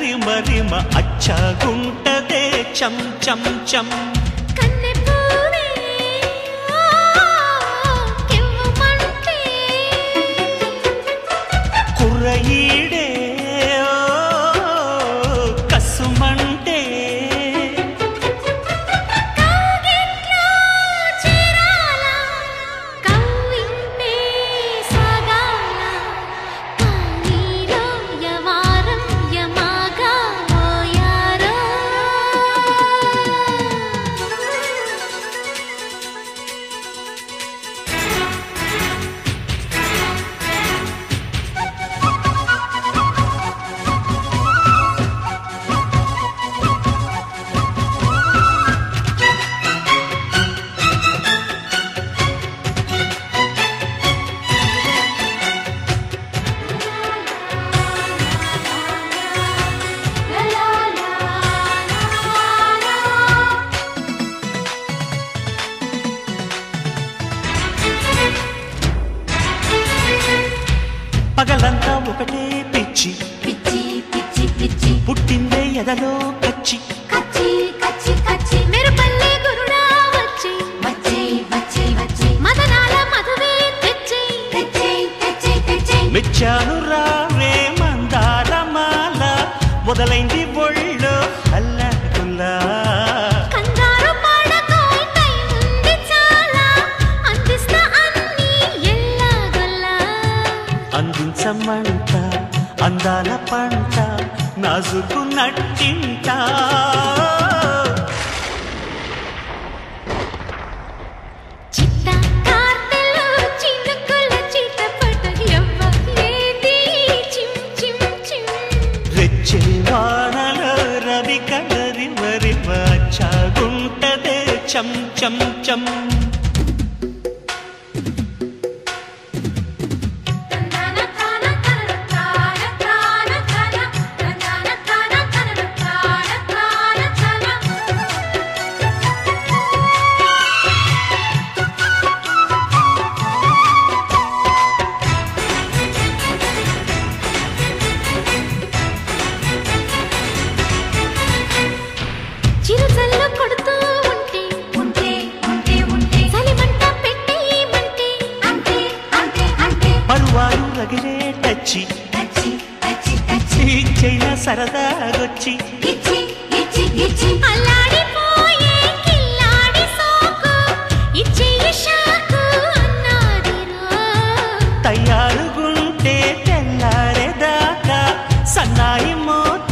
రిమ రిమ అచ్చగుంటదే చం చం చం కుర్రయీడే కసుమంటే పగలంతా ఒకటే పిచ్చి పిచ్చి పిచ్చి పిచ్చి పుట్టిందే ఎదలో కచ్చి కచ్చి కచ్చి కచ్చి మెరుపల్లే గురుడా వచ్చి వచ్చి వచ్చి వచ్చి మదనాల మధువే తెచ్చి తెచ్చి తెచ్చి తెచ్చి మెచ్చాను రావే మందార మాల మొదలైంది ఒళ్ళో అల్లకుల్లా అందించమంట అందాల పంట నాజుకు నట్టింట చిత్త కార్తెలో చినుకుల చిటపట ఎవ్వలేది చిం చిం చిం రెచ్చే వానలో రవి కలరి మరి చాగుంటదే చం చం చం చిరుజల్లు కొడుతూ ఉంటే ఉంటే ఉంటే ఉంటే చలిమంట పెట్టేయమంటే అంటే అంటే అంటే పరువాలు రగిలే టచ్చి టచ్చి టచ్చి టచ్చి చైనా సరదాగొచ్చి ఇచ్చి ఇచ్చి ఇచ్చి అల్లాడిపోయే కిల్లాడి సోకు ఇచ్చి షాకు అన్నాదిరో తయారుగుంటే తెల్లారేదాకా సన్నాయి మోత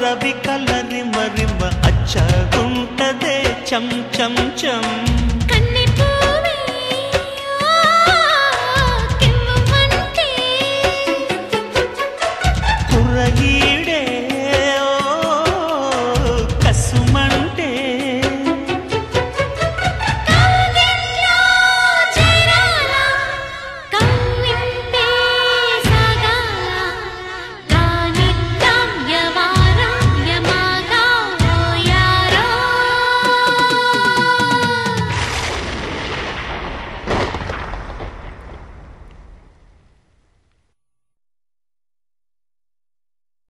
రవి కలరి మరిమ అచ్చగుంటదే చం చం చం